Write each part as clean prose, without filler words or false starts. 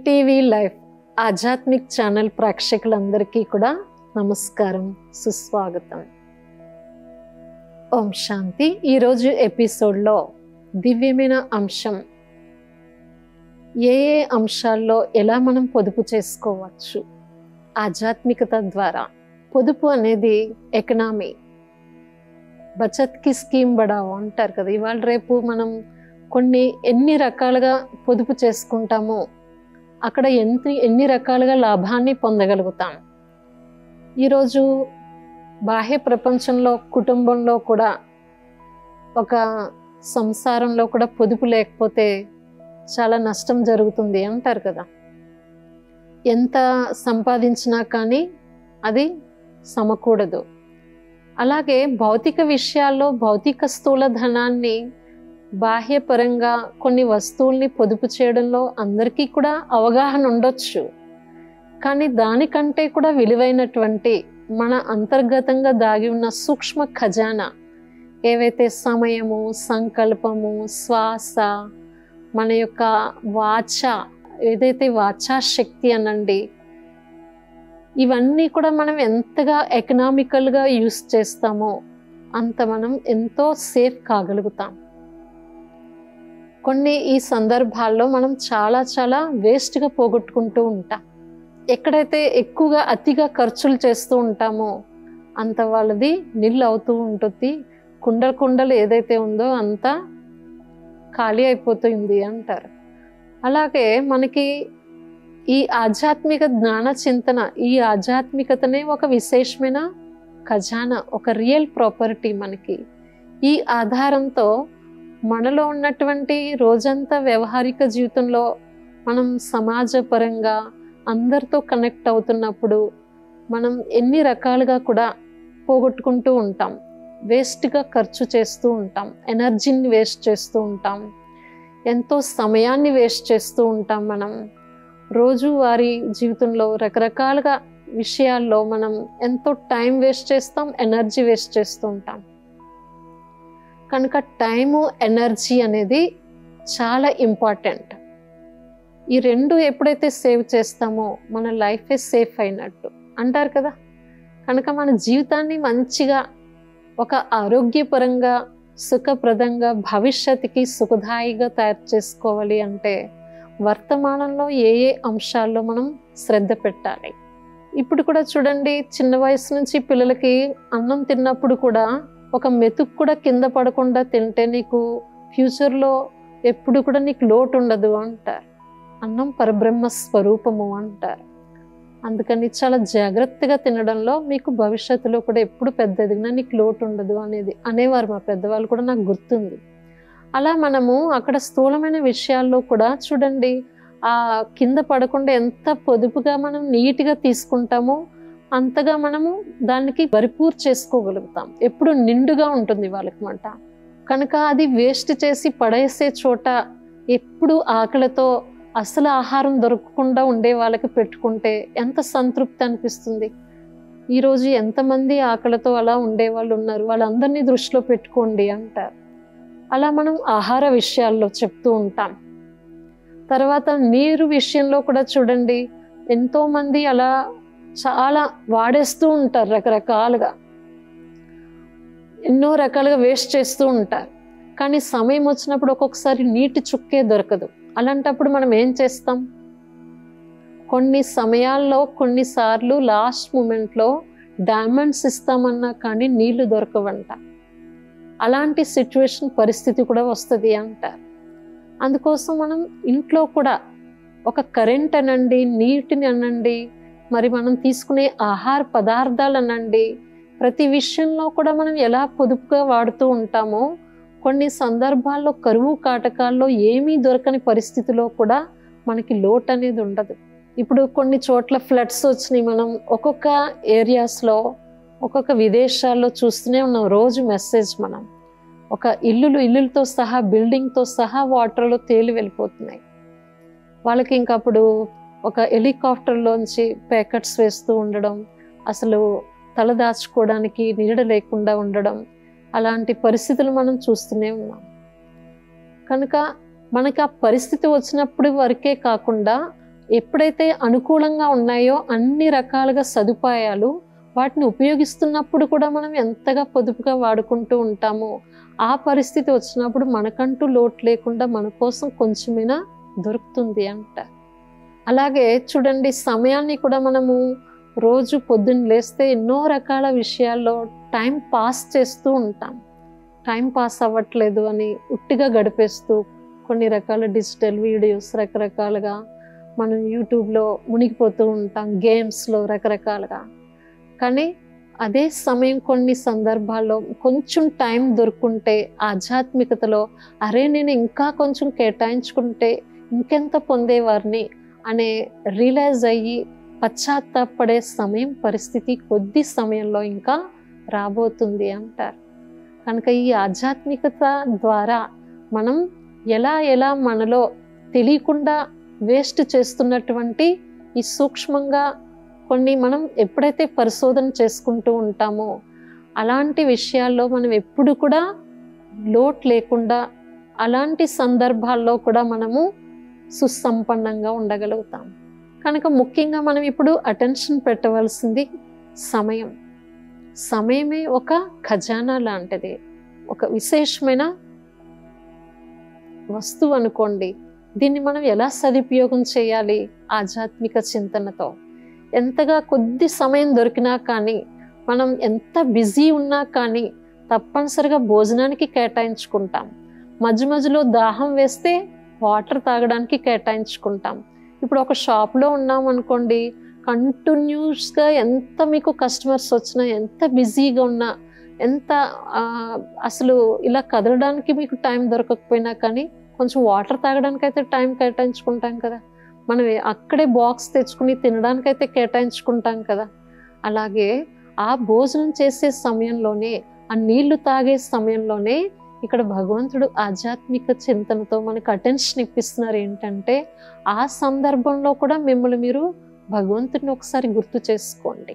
ETV life ఆధ్యాత్మిక్ channel ప్రేక్షకులందరికీ కూడా నమస్కారం, సుస్వాగతం. ఓం శాంతి. ఈరోజు ఎపిసోడ్లో దివ్యమైన అంశం, ఏ అంశాల్లో ఎలా మనం పొదుపు చేసుకోవచ్చు ఆధ్యాత్మికత ద్వారా. పొదుపు అనేది ఎకనామీ, బచత్కి స్కీమ్ బడావో అంటారు కదా. ఇవాళ రేపు మనం ఎన్ని రకాలుగా పొదుపు చేసుకుంటామో అక్కడ ఎన్ని రకాలుగా లాభాన్ని పొందగలుగుతాం. ఈరోజు బాహ్య ప్రపంచంలో, కుటుంబంలో కూడా, ఒక సంసారంలో కూడా పొదుపు లేకపోతే చాలా నష్టం జరుగుతుంది అంటారు కదా. ఎంత సంపాదించినా కానీ అది సమకూడదు. అలాగే భౌతిక విషయాల్లో భౌతిక స్థూల ధనాన్ని, బాహ్యపరంగా కొన్ని వస్తువుల్ని పొదుపు చేయడంలో అందరికీ కూడా అవగాహన ఉండొచ్చు. కానీ దానికంటే కూడా విలువైనటువంటి మన అంతర్గతంగా దాగి ఉన్న సూక్ష్మ ఖజానా, ఏవైతే సమయము, సంకల్పము, శ్వాస, మన యొక్క వాచ, ఏదైతే వాచాశక్తి అనండి, ఇవన్నీ కూడా మనం ఎంతగా ఎకనామికల్గా యూస్ చేస్తామో అంత మనం ఎంతో సేఫ్ కాగలుగుతాం. ఈ సందర్భాల్లో మనం చాలా వేస్ట్గా పోగొట్టుకుంటూ ఉంటాం. ఎక్కడైతే ఎక్కువగా అతిగా ఖర్చులు చేస్తూ ఉంటామో అంత వాళ్ళది నిల్లు అవుతూ ఉంటుంది. కుండలు ఏదైతే ఉందో అంతా ఖాళీ అయిపోతుంది అంటారు. అలాగే మనకి ఈ ఆధ్యాత్మిక జ్ఞాన చింతన, ఈ ఆధ్యాత్మికతనే ఒక విశేషమైన ఖజానా, ఒక రియల్ ప్రాపర్టీ మనకి. ఈ ఆధారంతో మనలో ఉన్నటువంటి రోజంతా వ్యవహారిక జీవితంలో మనం సమాజపరంగా అందరితో కనెక్ట్ అవుతున్నప్పుడు మనం ఎన్ని రకాలుగా కూడా పోగొట్టుకుంటూ ఉంటాం. వేస్ట్గా ఖర్చు చేస్తూ ఉంటాం, ఎనర్జీని వేస్ట్ చేస్తూ ఉంటాం, ఎంతో సమయాన్ని వేస్ట్ చేస్తూ ఉంటాం. మనం రోజువారీ జీవితంలో రకరకాలుగా విషయాల్లో మనం ఎంతో టైం వేస్ట్ చేస్తాం, ఎనర్జీ వేస్ట్ చేస్తూ ఉంటాం. కనుక టైము, ఎనర్జీ అనేది చాలా ఇంపార్టెంట్. ఈ రెండు ఎప్పుడైతే సేవ్ చేస్తామో మన లైఫే సేఫ్ అయినట్టు అంటారు కదా. కనుక మన జీవితాన్ని మంచిగా, ఒక ఆరోగ్యపరంగా, సుఖప్రదంగా, భవిష్యత్తుకి సుఖదాయిగా తయారు చేసుకోవాలి అంటే వర్తమానంలో ఏ అంశాల్లో మనం శ్రద్ధ పెట్టాలి. ఇప్పుడు కూడా చూడండి, చిన్న వయసు నుంచి పిల్లలకి అన్నం తిన్నప్పుడు కూడా ఒక మెతుకు కూడా కింద పడకుండా తింటే నీకు ఫ్యూచర్లో ఎప్పుడు కూడా నీకు లోటు ఉండదు అంటారు. అన్నం పరబ్రహ్మ స్వరూపము అంటారు. అందుకని చాలా జాగ్రత్తగా తినడంలో మీకు భవిష్యత్తులో కూడా ఎప్పుడు పెద్ద ఎదిగినా నీకు లోటు ఉండదు అనేవారు మా పెద్దవాళ్ళు కూడా, నాకు గుర్తుంది. అలా మనము అక్కడ స్థూలమైన విషయాల్లో కూడా చూడండి, ఆ కింద పడకుండా ఎంత పొదుపుగా మనం నీట్గా తీసుకుంటామో అంతగా మనము దానికి భరిపూర్ చేసుకోగలుగుతాం. ఎప్పుడు నిండుగా ఉంటుంది వాళ్ళకి మాట. కనుక అది వేస్ట్ చేసి పడేసే చోట, ఎప్పుడు ఆకలితో అసలు ఆహారం దొరకకుండా ఉండే వాళ్ళకి పెట్టుకుంటే ఎంత సంతృప్తి అనిపిస్తుంది. ఈరోజు ఎంతమంది ఆకలితో అలా ఉండేవాళ్ళు ఉన్నారు, వాళ్ళందరినీ దృష్టిలో పెట్టుకోండి అంటారు. అలా మనం ఆహార విషయాల్లో చెప్తూ ఉంటాం. తర్వాత నీరు విషయంలో కూడా చూడండి, ఎంతోమంది అలా చాలా వాడేస్తూ ఉంటారు, రకరకాలుగా ఎన్నో రకాలుగా వేస్ట్ చేస్తూ ఉంటారు. కానీ సమయం వచ్చినప్పుడు ఒక్కొక్కసారి నీటి చుక్కే దొరకదు. అలాంటప్పుడు మనం ఏం చేస్తాం? కొన్ని సమయాల్లో, కొన్నిసార్లు లాస్ట్ మూమెంట్లో డైమండ్స్ ఇస్తామన్నా కానీ నీళ్లు దొరకవంట. అలాంటి సిచ్యువేషన్, పరిస్థితి కూడా వస్తుంది అంటారు. అందుకోసం మనం ఇంట్లో కూడా ఒక కరెంట్ అనండి, నీటిని అనండి, మరి మనం తీసుకునే ఆహార పదార్థాలు అనండి, ప్రతి విషయంలో కూడా మనం ఎలా పొదుపుగా వాడుతూ ఉంటామో కొన్ని సందర్భాల్లో కరువు కాటకాల్లో ఏమీ దొరకని పరిస్థితిలో కూడా మనకి లోటు అనేది ఉండదు. ఇప్పుడు కొన్ని చోట్ల ఫ్లడ్స్ వచ్చినాయి. మనం ఒక్కొక్క ఏరియాస్లో, ఒక్కొక్క విదేశాల్లో చూస్తూనే ఉన్నాం రోజు మెసేజ్. మనం ఒక ఇల్లులతో సహా, బిల్డింగ్తో సహా వాటర్లో తేలి వెళ్ళిపోతున్నాయి. వాళ్ళకి ఇంకప్పుడు ఒక హెలికాప్టర్లోంచి ప్యాకెట్స్ వేస్తూ ఉండడం, అసలు తల దాచుకోవడానికి నీడ లేకుండా ఉండడం, అలాంటి పరిస్థితులు మనం చూస్తూనే ఉన్నాం. కనుక మనకి ఆ పరిస్థితి వచ్చినప్పుడు వరకే కాకుండా ఎప్పుడైతే అనుకూలంగా ఉన్నాయో అన్ని రకాలుగా సదుపాయాలు వాటిని ఉపయోగిస్తున్నప్పుడు కూడా మనం ఎంతగా పొదుపుగా వాడుకుంటూ ఉంటామో ఆ పరిస్థితి వచ్చినప్పుడు మనకంటూ లోటు లేకుండా మన కోసం కొంచెమైనా దొరుకుతుంది అంట. అలాగే చూడండి, సమయాన్ని కూడా మనము రోజు పొద్దున్న లేస్తే ఎన్నో రకాల విషయాల్లో టైం పాస్ చేస్తూ ఉంటాం. టైం పాస్ అవ్వట్లేదు అని ఉట్టిగా గడిపేస్తూ కొన్ని రకాల డిజిటల్ వీడియోస్ రకరకాలుగా మనం యూట్యూబ్లో మునిగిపోతూ ఉంటాం, గేమ్స్లో రకరకాలుగా. కానీ అదే సమయం కొన్ని సందర్భాల్లో కొంచెం టైం దొరుకుంటే ఆధ్యాత్మికతలో అరే నేను ఇంకా కొంచెం కేటాయించుకుంటే ఇంకెంత పొందేవారిని అనే రియలైజ్ అయ్యి పశ్చాత్తాపడే సమయం పరిస్థితి కొద్ది సమయంలో ఇంకా రాబోతుంది అంటారు. కనుక ఈ ఆధ్యాత్మికత ద్వారా మనం ఎలా మనలో తెలియకుండా వేస్ట్ చేస్తున్నటువంటి ఈ సూక్ష్మంగా కొన్ని మనం ఎప్పుడైతే పరిశోధన చేసుకుంటూ ఉంటామో అలాంటి విషయాల్లో మనం ఎప్పుడు కూడా లోటు లేకుండా అలాంటి సందర్భాల్లో కూడా మనము సుసంపన్నంగా ఉండగలుగుతాం. కనుక ముఖ్యంగా మనం ఇప్పుడు అటెన్షన్ పెట్టవలసింది సమయం. సమయమే ఒక ఖజానా లాంటిది, ఒక విశేషమైన వస్తువు అనుకోండి. దీన్ని మనం ఎలా సదుపయోగం చేయాలి? ఆధ్యాత్మిక చింతనతో. ఎంతగా కొద్ది సమయం దొరికినా కానీ, మనం ఎంత బిజీ ఉన్నా కానీ తప్పనిసరిగా భోజనానికి కేటాయించుకుంటాం. మధ్య మధ్యలో దాహం వేస్తే వాటర్ తాగడానికి కేటాయించుకుంటాం. ఇప్పుడు ఒక షాప్లో ఉన్నాం అనుకోండి, కంటిన్యూస్గా ఎంత మీకు కస్టమర్స్ వచ్చినా, ఎంత బిజీగా ఉన్నా, ఎంత అసలు ఇలా కదలడానికి మీకు టైం దొరకకపోయినా కానీ కొంచెం వాటర్ తాగడానికి అయితే టైం కేటాయించుకుంటాం కదా. మనం అక్కడే బాక్స్ తెచ్చుకుని తినడానికైతే కేటాయించుకుంటాం కదా. అలాగే ఆ భోజనం చేసే సమయంలోనే, ఆ నీళ్లు తాగే సమయంలోనే ఇక్కడ భగవంతుడు ఆధ్యాత్మిక చింతనతో మనకు అటెన్షన్ ఇప్పిస్తున్నారు. ఏంటంటే ఆ సందర్భంలో కూడా మిమ్మల్ని మీరు భగవంతుడిని ఒకసారి గుర్తు చేసుకోండి.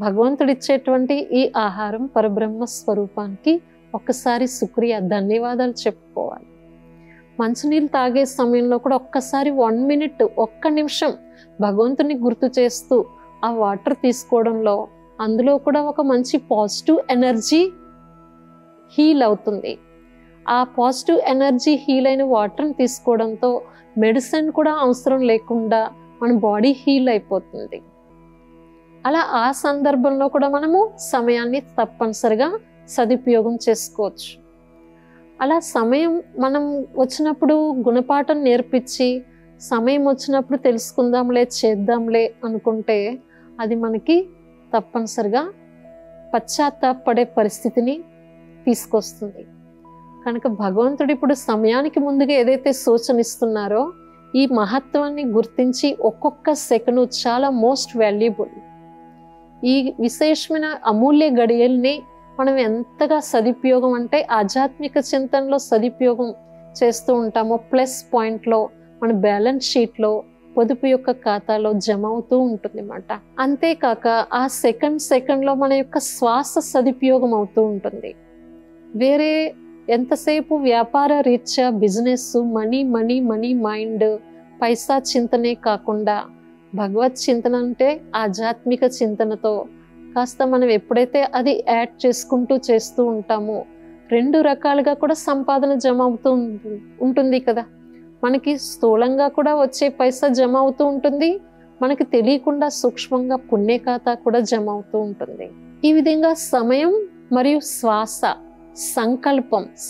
భగవంతుడు ఇచ్చేటువంటి ఈ ఆహారం పరబ్రహ్మ స్వరూపానికి ఒక్కసారి శుక్రియా, ధన్యవాదాలు చెప్పుకోవాలి. మంచినీళ్ళు తాగే సమయంలో కూడా ఒక్కసారి 1 minute, 1 నిమిషం భగవంతుని గుర్తు చేస్తూ ఆ వాటర్ తీసుకోవడంలో అందులో కూడా ఒక మంచి పాజిటివ్ ఎనర్జీ హీల్ అవుతుంది. ఆ పాజిటివ్ ఎనర్జీ హీల్ అయిన వాటర్ని తీసుకోవడంతో మెడిసిన్ కూడా అవసరం లేకుండా మన బాడీ హీల్ అయిపోతుంది. అలా ఆ సందర్భంలో కూడా మనము సమయాన్ని తప్పనిసరిగా సదుపయోగం చేసుకోవచ్చు. అలా సమయం మనం వచ్చినప్పుడు గుణపాఠం నేర్పించి సమయం వచ్చినప్పుడు తెలుసుకుందాంలే, చేద్దాంలే అనుకుంటే అది మనకి తప్పనిసరిగా పశ్చాత్తాపడే పరిస్థితిని తీసుకొస్తుంది. కనుక భగవంతుడు ఇప్పుడు సమయానికి ముందుగా ఏదైతే సూచన ఇస్తున్నారో ఈ మహత్వాన్ని గుర్తించి ఒక్కొక్క సెకను చాలా మోస్ట్ వాల్యుబుల్. ఈ విశేషమైన అమూల్య గడియల్ని మనం ఎంతగా సదుపయోగం అంటే ఆధ్యాత్మిక చింతనలో సదుపయోగం చేస్తూ ఉంటామో ప్లస్ పాయింట్లో మన బ్యాలెన్స్ షీట్లో పొదుపు యొక్క ఖాతాలో జమ అవుతూ ఉంటుంది అన్నమాట. అంతేకాక ఆ సెకండ్లో మన యొక్క శ్వాస సదుపయోగం అవుతూ ఉంటుంది. వేరే ఎంతసేపు వ్యాపార రీత్యా business, money money money mind, పైసా చింతనే కాకుండా భగవత్ చింతన అంటే ఆధ్యాత్మిక చింతనతో కాస్త మనం ఎప్పుడైతే అది యాడ్ చేసుకుంటూ చేస్తూ ఉంటామో 2 రకాలుగా కూడా సంపాదన జమ అవుతూ ఉంటుంది కదా. మనకి స్థూలంగా కూడా వచ్చే పైసా జమ అవుతూ ఉంటుంది, మనకి తెలియకుండా సూక్ష్మంగా పుణ్య ఖాతా కూడా జమ అవుతూ ఉంటుంది. ఈ విధంగా సమయం మరియు శ్వాస,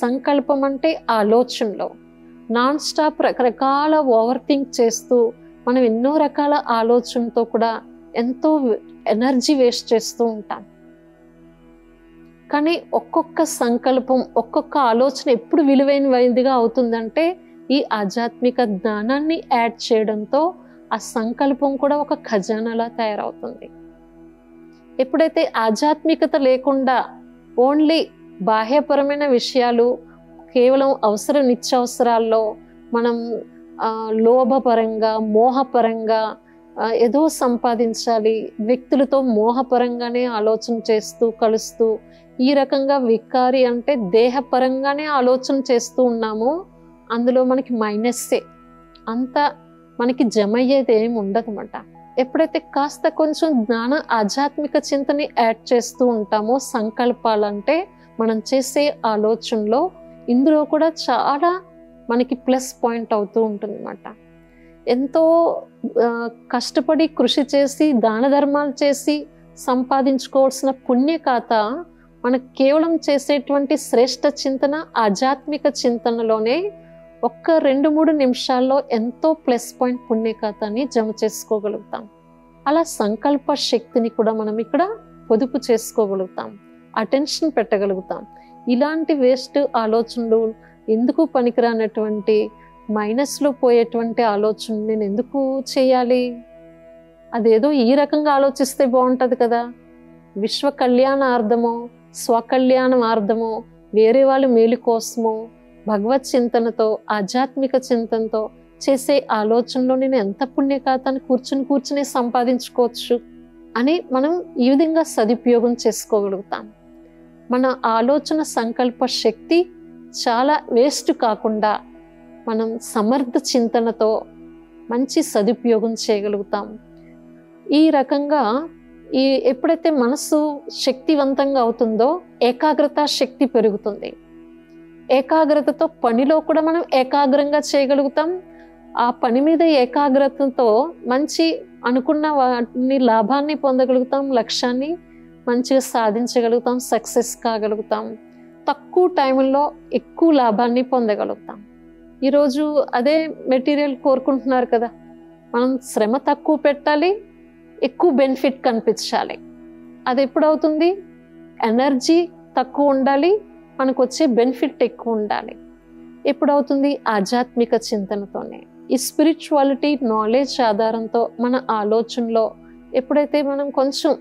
సంకల్పం అంటే ఆలోచనలో నాన్ స్టాప్ రకరకాల ఓవర్ థింక్ చేస్తూ మనం ఎన్నో రకాల ఆలోచనతో కూడా ఎంతో ఎనర్జీ వేస్ట్ చేస్తూ ఉంటాం. కానీ ఒక్కొక్క సంకల్పం, ఒక్కొక్క ఆలోచన ఎప్పుడు విలువైనదిగా అవుతుందంటే ఈ ఆధ్యాత్మిక జ్ఞానాన్ని యాడ్ చేయడంతో ఆ సంకల్పం కూడా ఒక ఖజానాలా తయారవుతుంది. ఎప్పుడైతే ఆధ్యాత్మికత లేకుండా ఓన్లీ బాహ్యపరమైన విషయాలు, కేవలం నిత్యావసరాల్లో మనం లోభపరంగా, మోహపరంగా ఏదో సంపాదించాలి, వ్యక్తులతో మోహపరంగానే ఆలోచన చేస్తూ కలుస్తూ ఈ రకంగా వికారి అంటే దేహపరంగానే ఆలోచన చేస్తూ ఉన్నామో అందులో మనకి మైనస్సే. అంత మనకి జమ అయ్యేది ఏమి ఉండదన్నమాట. ఎప్పుడైతే కాస్త కొంచెం జ్ఞాన ఆధ్యాత్మిక చింతని యాడ్ చేస్తూ ఉంటామో, సంకల్పాలంటే మనం చేసే ఆలోచనలో ఇందులో కూడా చాలా మనకి ప్లస్ పాయింట్ అవుతూ ఉంటుంది అన్నమాట. ఎంతో కష్టపడి కృషి చేసి దాన ధర్మాలు చేసి సంపాదించుకోవాల్సిన పుణ్య ఖాతా మనకు కేవలం చేసేటువంటి శ్రేష్ఠ చింతన, ఆధ్యాత్మిక చింతనలోనే ఒక్క 2-3 నిమిషాల్లో ఎంతో ప్లస్ పాయింట్ పుణ్య ఖాతాని జమ చేసుకోగలుగుతాం. అలా సంకల్ప శక్తిని కూడా మనం ఇక్కడ పొదుపు చేసుకోగలుగుతాం, అటెన్షన్ పెట్టగలుగుతాం. ఇలాంటి వేస్ట్ ఆలోచనలు, ఎందుకు పనికిరానటువంటి మైనస్లో పోయేటువంటి ఆలోచన నేను ఎందుకు చేయాలి? అదేదో ఈ రకంగా ఆలోచిస్తే బాగుంటుంది కదా. విశ్వ కళ్యాణార్థమో, స్వకళ్యాణార్థమో, వేరే వాళ్ళ మేలు కోసమో, భగవత్ చింతనతో, ఆధ్యాత్మిక చింతనతో చేసే ఆలోచనలో నేను ఎంత పుణ్యఖాతాన్ని కూర్చుని సంపాదించుకోవచ్చు అని మనం ఈ విధంగా సదుపయోగం చేసుకోగలుగుతాం. మన ఆలోచన సంకల్ప శక్తి చాలా వేస్ట్ కాకుండా మనం సమర్థ చింతనతో మంచి సదుపయోగం చేయగలుగుతాం. ఈ రకంగా ఎప్పుడైతే మనసు శక్తివంతంగా అవుతుందో ఏకాగ్రత శక్తి పెరుగుతుంది. ఏకాగ్రతతో పనిలో కూడా మనం ఏకాగ్రంగా చేయగలుగుతాం. ఆ పని మీద ఏకాగ్రతతో మంచి అనుకున్న వాటిని లాభాన్ని పొందగలుగుతాం, లక్ష్యాన్ని మంచిగా సాధించగలుగుతాం, సక్సెస్ కాగలుగుతాం. తక్కువ టైంలో ఎక్కువ లాభాన్ని పొందగలుగుతాం. ఈరోజు అదే మెటీరియల్ కోరుకుంటున్నారు కదా. మనం శ్రమ తక్కువ పెట్టాలి, ఎక్కువ బెనిఫిట్ కనిపించాలి. అది ఎప్పుడవుతుంది? ఎనర్జీ తక్కువ ఉండాలి, మనకు వచ్చే బెనిఫిట్ ఎక్కువ ఉండాలి. ఎప్పుడవుతుంది? ఆధ్యాత్మిక చింతనతోనే. ఈ స్పిరిచువాలిటీ నాలెడ్జ్ ఆధారంతో మన ఆలోచనలో ఎప్పుడైతే మనం కొంచెం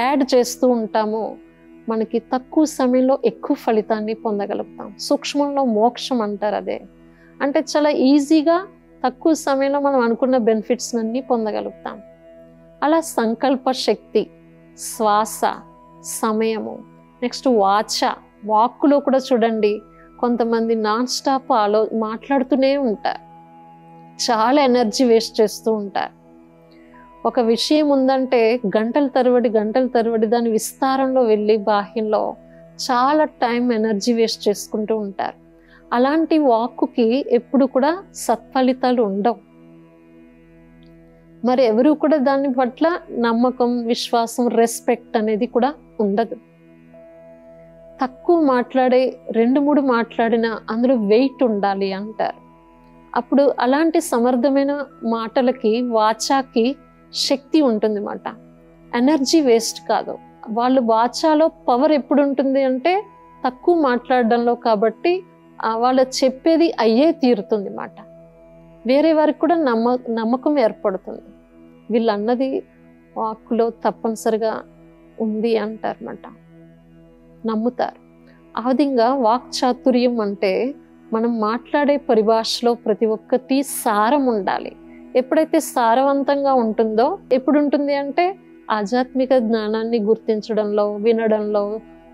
యాడ్ చేస్తూ ఉంటామో మనకి తక్కువ సమయంలో ఎక్కువ ఫలితాన్ని పొందగలుగుతాం. సూక్ష్మంలో మోక్షం అంటారు. అదే అంటే చాలా ఈజీగా తక్కువ సమయంలో మనం అనుకున్న బెనిఫిట్స్ అన్నీ పొందగలుగుతాం. అలా సంకల్ప శక్తి, శ్వాస, సమయము, నెక్స్ట్ వాక్కులో కూడా చూడండి, కొంతమంది నాన్ స్టాప్ మాట్లాడుతూనే ఉంటారు, చాలా ఎనర్జీ వేస్ట్ చేస్తూ ఉంటారు. ఒక విషయం ఉందంటే గంటల తరబడి దాని విస్తారంలో వెళ్ళి బాహ్యంలో చాలా టైం ఎనర్జీ వేస్ట్ చేసుకుంటూ ఉంటారు. అలాంటి వాక్కుకి ఎప్పుడు కూడా సత్ఫలితాలు ఉండవు. మరి ఎవరు కూడా దాని పట్ల నమ్మకం, విశ్వాసం, రెస్పెక్ట్ అనేది కూడా ఉండదు. తక్కువ మాట్లాడే 2-3 మాట్లాడినా అందులో వెయిట్ ఉండాలి అంటారు. అప్పుడు అలాంటి సమర్థమైన మాటలకి, వాచాకి శక్తి ఉంటుంది మాట. ఎనర్జీ వేస్ట్ కాదు. వాళ్ళు వాచాలో పవర్ ఎప్పుడు ఉంటుంది అంటే తక్కువ మాట్లాడడంలో. కాబట్టి వాళ్ళు చెప్పేది అయ్యే తీరుతుంది మాట. వేరే వారికి కూడా నమ్మకం ఏర్పడుతుంది. వీళ్ళు అన్నది వాక్కులో తప్పనిసరిగా ఉంది అంటారన్నమాట, నమ్ముతారు. ఆ విధంగా వాక్ చాతుర్యం అంటే మనం మాట్లాడే పరిభాషలో ప్రతి ఒక్కటి సారం ఉండాలి. ఎప్పుడైతే సారవంతంగా ఉంటుందో, ఎప్పుడు ఉంటుంది అంటే ఆధ్యాత్మిక జ్ఞానాన్ని గుర్తించడంలో, వినడంలో,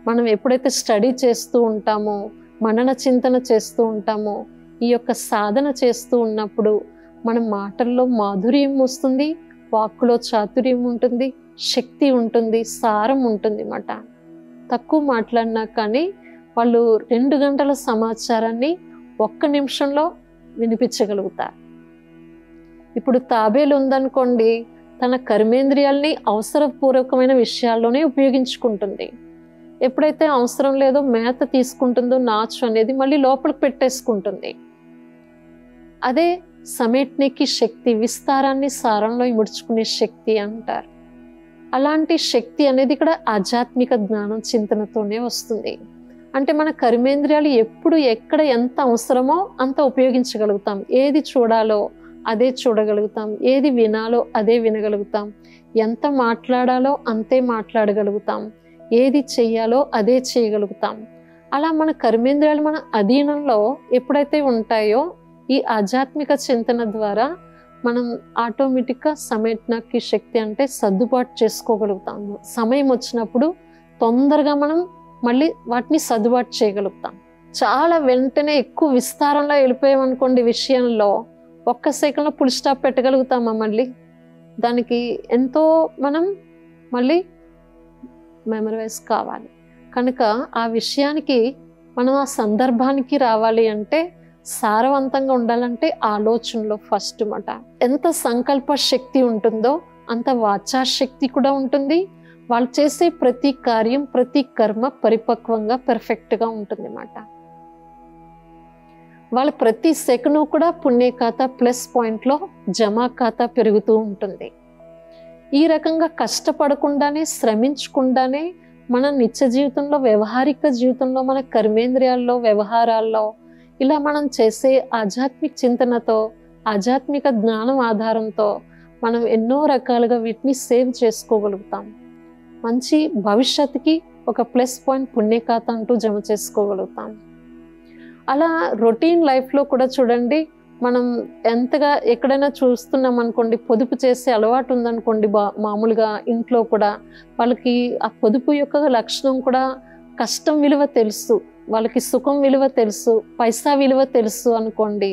మనం ఎప్పుడైతే స్టడీ చేస్తూ ఉంటామో, మనన చింతన చేస్తూ ఉంటామో, ఈ యొక్క సాధన చేస్తూ ఉన్నప్పుడు మన మాటల్లో మాధుర్యం వస్తుంది, వాక్కులో చాతుర్యం ఉంటుంది, శక్తి ఉంటుంది, సారం ఉంటుంది అన్నమాట. తక్కువ మాట్లాడినా కానీ వాళ్ళు 2 గంటల సమాచారాన్ని 1 నిమిషంలో వినిపించగలుగుతారు. ఇప్పుడు తాబేలు ఉందనుకోండి, తన కర్మేంద్రియాల్ని అవసరపూర్వకమైన విషయాల్లోనే ఉపయోగించుకుంటుంది. ఎప్పుడైతే అవసరం లేదో మేత తీసుకుంటుందో, నాచు అనేది మళ్ళీ లోపలికి పెట్టేసుకుంటుంది. అదే సమెట్నికి శక్తి, విస్తారాన్ని సారంలో ఇముడ్చుకునే శక్తి అంటారు. అలాంటి శక్తి అనేది ఇక్కడ ఆధ్యాత్మిక జ్ఞానం చింతనతోనే వస్తుంది. అంటే మన కర్మేంద్రియాలు ఎప్పుడు ఎక్కడ ఎంత అవసరమో అంత ఉపయోగించగలుగుతాం. ఏది చూడాలో అదే చూడగలుగుతాం, ఏది వినాలో అదే వినగలుగుతాం, ఎంత మాట్లాడాలో అంతే మాట్లాడగలుగుతాం, ఏది చెయ్యాలో అదే చేయగలుగుతాం. అలా మన కర్మేంద్రియాలు మన అధీనంలో ఎప్పుడైతే ఉంటాయో ఈ ఆధ్యాత్మిక చింతన ద్వారా మనం ఆటోమేటిక్గా సమెట్నకి శక్తి అంటే సర్దుబాటు చేసుకోగలుగుతాం. సమయం వచ్చినప్పుడు తొందరగా మనం మళ్ళీ వాటిని సర్దుబాటు చేయగలుగుతాం. చాలా వెంటనే ఎక్కువ విస్తారంలో వెళ్ళిపోయామనుకోండి విషయంలో, ఒక్క సెకండ్లో ఫుల్ స్టాప్ పెట్టగలుగుతామా? మళ్ళీ దానికి ఎంతో మనం మళ్ళీ మెమరైజ్ కావాలి. కనుక ఆ విషయానికి మనం ఆ సందర్భానికి రావాలి అంటే సారవంతంగా ఉండాలంటే ఆలోచనలో ఫస్ట్ మాట. ఎంత సంకల్ప శక్తి ఉంటుందో అంత వాచాశక్తి కూడా ఉంటుంది. వాళ్ళు చేసే ప్రతి కార్యం, ప్రతి కర్మ పరిపక్వంగా పర్ఫెక్ట్గా ఉంటుంది అన్నమాట. వాళ్ళ ప్రతి సెకను కూడా పుణ్య ఖాతా ప్లస్ పాయింట్లో జమా ఖాతా పెరుగుతూ ఉంటుంది. ఈ రకంగా కష్టపడకుండానే, శ్రమించకుండానే మన నిత్య జీవితంలో, వ్యవహారిక జీవితంలో, మన కర్మేంద్రియాల్లో, వ్యవహారాల్లో ఇలా మనం చేసే ఆధ్యాత్మిక చింతనతో, ఆధ్యాత్మిక జ్ఞానం ఆధారంతో మనం ఎన్నో రకాలుగా వీటిని సేవ్ చేసుకోగలుగుతాం. మంచి భవిష్యత్తుకి ఒక ప్లస్ పాయింట్ పుణ్య ఖాతా అంటూ జమ చేసుకోగలుగుతాం. అలా రొటీన్ లైఫ్లో కూడా చూడండి, మనం ఎంతగా ఎక్కడైనా చూస్తున్నాం అనుకోండి, పొదుపు చేసే అలవాటు ఉందనుకోండి, మామూలుగా ఇంట్లో కూడా వాళ్ళకి ఆ పొదుపు యొక్క లక్షణం కూడా కష్టం విలువ తెలుసు, వాళ్ళకి సుఖం విలువ తెలుసు, పైసా విలువ తెలుసు అనుకోండి,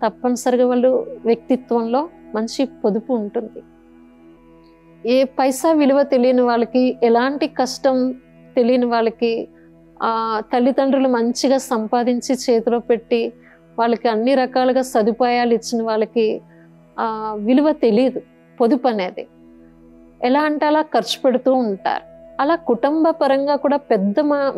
తప్పనిసరిగా వాళ్ళు వ్యక్తిత్వంలో మంచి పొదుపు ఉంటుంది. ఏ పైసా విలువ తెలియని వాళ్ళకి, ఎలాంటి కష్టం తెలియని వాళ్ళకి తల్లిదండ్రులు మంచిగా సంపాదించి చేతిలో పెట్టి వాళ్ళకి అన్ని రకాలుగా సదుపాయాలు ఇచ్చిన వాళ్ళకి విలువ తెలియదు పొదుపు అనేది. ఎలా అంటే అలా ఖర్చు పెడుతూ ఉంటారు. అలా కుటుంబ పరంగా కూడా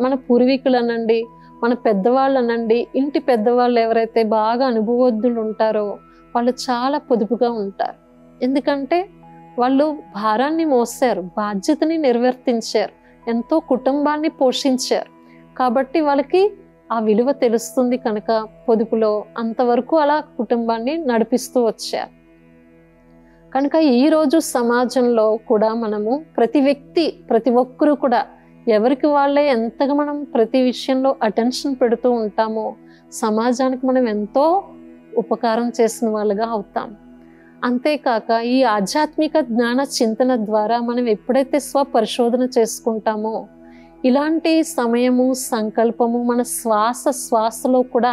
మన పూర్వీకులు అనండి, మన పెద్దవాళ్ళు అనండి, ఇంటి పెద్దవాళ్ళు ఎవరైతే బాగా అనుభవజ్ఞులు ఉంటారో వాళ్ళు చాలా పొదుపుగా ఉంటారు. ఎందుకంటే వాళ్ళు భారాన్ని మోసారు, బాధ్యతని నిర్వర్తించారు, ఎంతో కుటుంబాన్ని పోషించారు. కాబట్టి వాళ్ళకి ఆ విలువ తెలుస్తుంది. కనుక పొదుపులో అంతవరకు అలా కుటుంబాన్ని నడిపిస్తూ వచ్చారు. కనుక ఈరోజు సమాజంలో కూడా మనము ప్రతి వ్యక్తి, ప్రతి ఒక్కరూ కూడా ఎవరికి వాళ్ళే ఎంతగా మనం ప్రతి విషయంలో అటెన్షన్ పెడుతూ ఉంటామో సమాజానికి మనం ఎంతో ఉపకారం చేసిన వాళ్ళగా అవుతాం. అంతేకాక ఈ ఆధ్యాత్మిక జ్ఞాన చింతన ద్వారా మనం ఎప్పుడైతే స్వపరిశోధన చేసుకుంటామో ఇలాంటి సమయము, సంకల్పము మన శ్వాసలో కూడా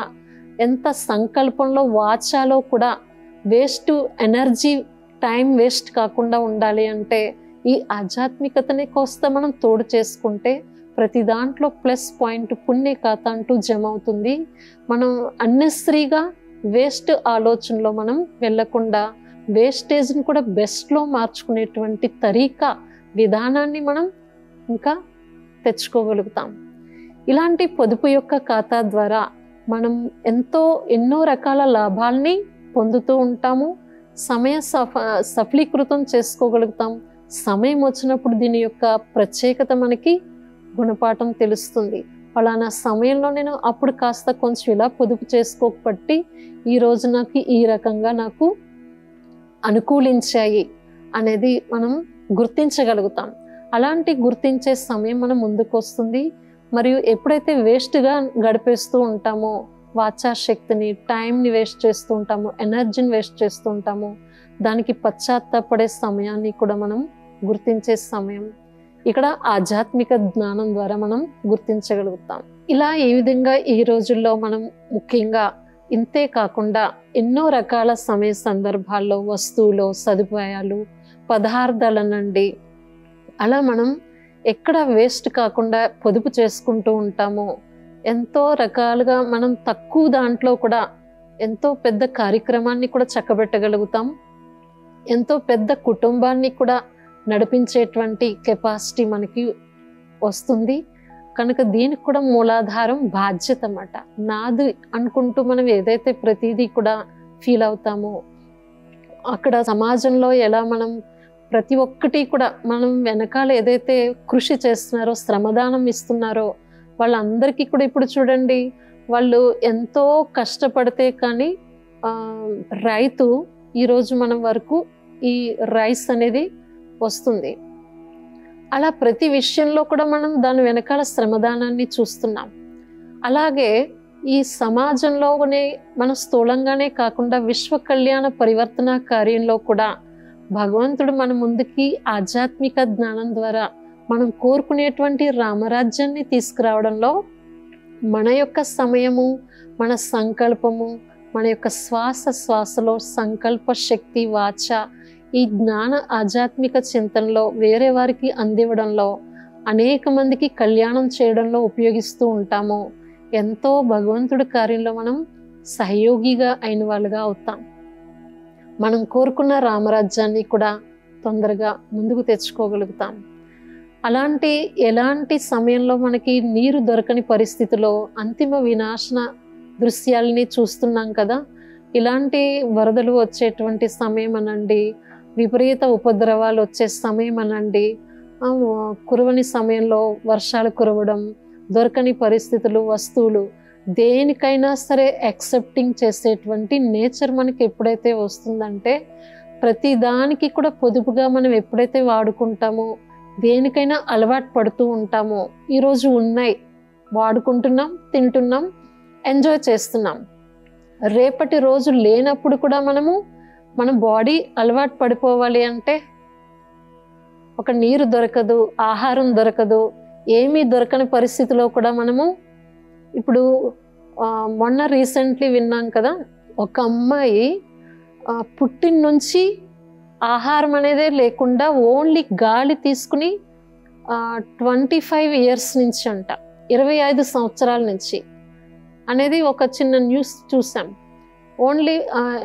ఎంత సంకల్పంలో, వాచాలో కూడా వేస్ట్ ఎనర్జీ, టైం వేస్ట్ కాకుండా ఉండాలి అంటే ఈ ఆధ్యాత్మికతని కోస్త మనం తోడు చేసుకుంటే ప్రతి దాంట్లో ప్లస్ పాయింట్ పుణ్య ఖాతా అంటూ జమ అవుతుంది. మనం అన్నెసరీగా వేస్ట్ ఆలోచనలో మనం వెళ్ళకుండా వేస్టేజ్ని కూడా బెస్ట్లో మార్చుకునేటువంటి తరీకా, విధానాన్ని మనం ఇంకా తెచ్చుకోగలుగుతాం. ఇలాంటి పొదుపు యొక్క ఖాతా ద్వారా మనం ఎన్నో రకాల లాభాలని పొందుతూ ఉంటాము. సమయ సఫలీకృతం చేసుకోగలుగుతాం. సమయం వచ్చినప్పుడు దీని యొక్క ప్రత్యేకత మనకి గుణపాఠం తెలుస్తుంది. ఫలానా సమయంలో నేను అప్పుడు కాస్త కొంచెం ఇలా పొదుపు చేసుకోబట్టి ఈరోజు నాకు ఈ రకంగా నాకు అనుకూలించాయి అనేది మనం గుర్తించగలుగుతాం. అలాంటి గుర్తించే సమయం మనం ముందుకు వస్తుంది. మరియు ఎప్పుడైతే వేస్ట్గా గడిపేస్తూ ఉంటామో, వాచాశక్తిని, టైంని వేస్ట్ చేస్తూ ఉంటామో, ఎనర్జీని వేస్ట్ చేస్తూ ఉంటామో, దానికి పశ్చాత్తాపడే సమయాన్ని కూడా మనం గుర్తించే సమయం ఇక్కడ ఆధ్యాత్మిక జ్ఞానం ద్వారా మనం గుర్తించగలుగుతాం. ఇలా ఈ విధంగా ఈ రోజుల్లో మనం ముఖ్యంగా ఇంతే కాకుండా ఎన్నో రకాల సమయ సందర్భాల్లో వస్తువులు, సదుపాయాలు, పదార్థాలనండి అలా మనం ఎక్కడ వేస్ట్ కాకుండా పొదుపు చేసుకుంటూ ఉంటామో ఎంతో రకాలుగా మనం తక్కువ దాంట్లో కూడా ఎంతో పెద్ద కార్యక్రమాన్ని కూడా చక్కబెట్టగలుగుతాం. ఎంతో పెద్ద కుటుంబాన్ని కూడా నడిపించేటువంటి కెపాసిటీ మనకి వస్తుంది. కనుక దీనికి కూడా మూలాధారం బాధ్యత అన్నమాట. నాది అనుకుంటూ మనం ఏదైతే ప్రతిదీ కూడా ఫీల్ అవుతామో అక్కడ సమాజంలో ఎలా మనం ప్రతి ఒక్కటి కూడా మనం వెనకాల ఏదైతే కృషి చేస్తున్నారో, శ్రమదానం ఇస్తున్నారో వాళ్ళందరికీ కూడా ఇప్పుడు చూడండి, వాళ్ళు ఎంతో కష్టపడితే కానీ రైతు ఈరోజు మనం వరకు ఈ రైస్ అనేది వస్తుంది. అలా ప్రతి విషయంలో కూడా మనం దాని వెనకాల శ్రమదానాన్ని చూస్తున్నాం. అలాగే ఈ సమాజంలోనే మనం స్థూలంగానే కాకుండా విశ్వ కళ్యాణ పరివర్తన కార్యంలో కూడా భగవంతుడు మన ముందుకి ఆధ్యాత్మిక జ్ఞానం ద్వారా మనం కోరుకునేటువంటి రామరాజ్యాన్ని తీసుకురావడంలో మన యొక్క సమయము, మన సంకల్పము, మన యొక్క శ్వాసలో సంకల్ప శక్తి, వాచ, ఈ జ్ఞాన ఆధ్యాత్మిక చింతనలో వేరే వారికి అందివ్వడంలో, అనేక మందికి కళ్యాణం చేయడంలో ఉపయోగిస్తూ ఉంటామో ఎంతో భగవంతుడి కార్యంలో మనం సహయోగిగా అయిన వాళ్ళుగా అవుతాం. మనం కోరుకున్న రామరాజ్యాన్ని కూడా తొందరగా ముందుకు తెచ్చుకోగలుగుతాం. ఎలాంటి సమయంలో మనకి నీరు దొరకని పరిస్థితిలో అంతిమ వినాశన దృశ్యాలని చూస్తున్నాం కదా. ఇలాంటి వరదలు వచ్చేటువంటి సమయం అనండి, విపరీత ఉపద్రవాలు వచ్చే సమయం అనండి, కురవని సమయంలో వర్షాలు కురవడం, దొరకని పరిస్థితులు, వస్తువులు, దేనికైనా సరే యాక్సెప్టింగ్ చేసేటువంటి నేచర్ మనకి ఎప్పుడైతే వస్తుందంటే, ప్రతి దానికి కూడా పొదుపుగా మనం ఎప్పుడైతే వాడుకుంటామో, దేనికైనా అలవాటు పడుతూ ఉంటామో, ఈరోజు ఉన్నాయి, వాడుకుంటున్నాం, తింటున్నాం, ఎంజాయ్ చేస్తున్నాం. రేపటి రోజు లేనప్పుడు కూడా మన బాడీ అలవాటు పడిపోవాలి అంటే ఒక నీరు దొరకదు, ఆహారం దొరకదు, ఏమీ దొరకని పరిస్థితిలో కూడా ఇప్పుడు మొన్న రీసెంట్లీ విన్నాం కదా, ఒక అమ్మాయి పుట్టిన నుంచి ఆహారం అనేదే లేకుండా ఓన్లీ గాలి తీసుకుని 25 years నుంచి అంట, 25 సంవత్సరాల నుంచి అనేది ఒక చిన్న న్యూస్ చూసాం. ఓన్లీ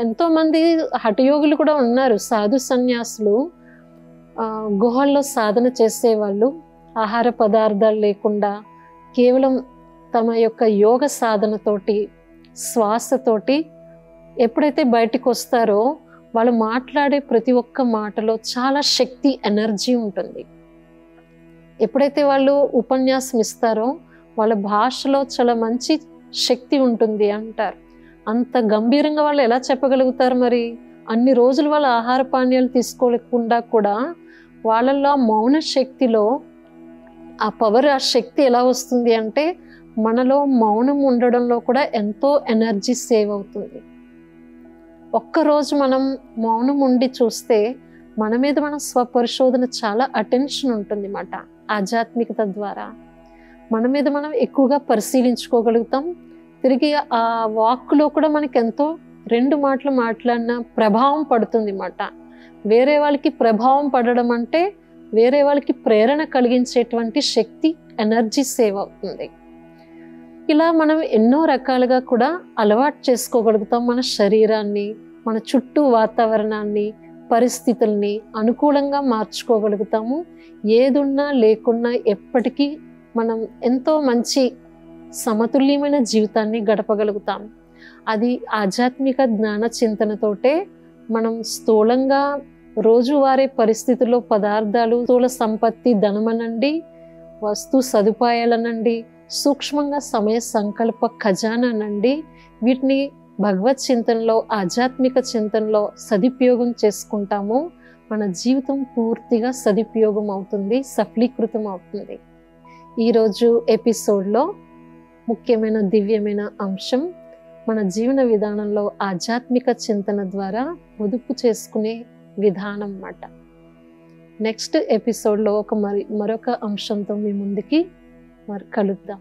ఎంతోమంది హఠయోగులు కూడా ఉన్నారు, సాధు సన్యాసులు, గుహల్లో సాధన చేసేవాళ్ళు, ఆహార పదార్థాలు లేకుండా కేవలం తమ యొక్క యోగ సాధనతోటి, శ్వాసతోటి ఎప్పుడైతే బయటికి వస్తారో వాళ్ళు మాట్లాడే ప్రతి ఒక్క మాటలో చాలా శక్తి, ఎనర్జీ ఉంటుంది. ఎప్పుడైతే వాళ్ళు ఉపన్యాసం ఇస్తారో వాళ్ళ భాషలో చాలా మంచి శక్తి ఉంటుంది అంటారు. అంత గంభీరంగా వాళ్ళు ఎలా చెప్పగలుగుతారు మరి? అన్ని రోజులు వాళ్ళ ఆహార పానీయాలు తీసుకోలేకుండా కూడా వాళ్ళల్లో మౌన శక్తిలో ఆ పవర్, ఆ శక్తి ఎలా వస్తుంది అంటే, మనలో మౌనం ఉండడంలో కూడా ఎంతో ఎనర్జీ సేవ్ అవుతుంది. ఒక్కరోజు మనం మౌనం ఉండి చూస్తే మన మీద మనం స్వపరిశోధన, చాలా అటెన్షన్ ఉంటుంది అన్నమాట. ఆధ్యాత్మికత ద్వారా మన మీద మనం ఎక్కువగా పరిశీలించుకోగలుగుతాం. తిరిగి ఆ వాక్కులో కూడా మనకి ఎంతో 2 మాటలు మాట్లాడిన ప్రభావం పడుతుంది అన్నమాట. వేరే వాళ్ళకి ప్రభావం పడడం అంటే వేరే వాళ్ళకి ప్రేరణ కలిగించేటువంటి శక్తి, ఎనర్జీ సేవ్ అవుతుంది. ఇలా మనం ఎన్నో రకాలుగా కూడా అలవాటు చేసుకోగలుగుతాం. మన శరీరాన్ని, మన చుట్టూ వాతావరణాన్ని, పరిస్థితుల్ని అనుకూలంగా మార్చుకోగలుగుతాము. ఏదున్నా లేకున్నా ఎప్పటికీ మనం ఎంతో మంచి సమతుల్యమైన జీవితాన్ని గడపగలుగుతాం. అది ఆధ్యాత్మిక జ్ఞాన చింతనతోటే మనం స్థూలంగా రోజువారీ పరిస్థితుల్లో పదార్థాలు, స్థూల సంపత్తి, ధనమనండి, వస్తు సదుపాయాలనండి, సూక్ష్మంగా సమయ సంకల్ప ఖజానానండి, వీటిని భగవత్ చింతనలో, ఆధ్యాత్మిక చింతనలో సదుపయోగం చేసుకుంటాము. మన జీవితం పూర్తిగా సదుపయోగం అవుతుంది, సఫలీకృతం అవుతుంది. ఈరోజు ఎపిసోడ్లో ముఖ్యమైన దివ్యమైన అంశం మన జీవన విధానంలో ఆధ్యాత్మిక చింతన ద్వారా పొదుపు చేసుకునే విధానం అన్నమాట. నెక్స్ట్ ఎపిసోడ్లో మరొక అంశంతో మీ ముందుకి కలుద్దాం.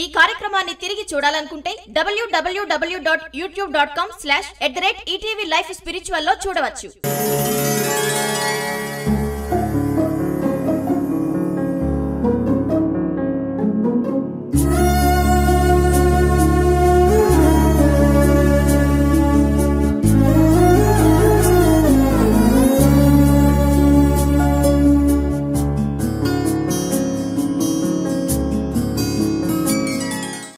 ఈ కార్యక్రమాన్ని తిరిగి చూడాలనుకుంటే www.youtube.com/@ETV Life Spiritual లో చూడవచ్చు.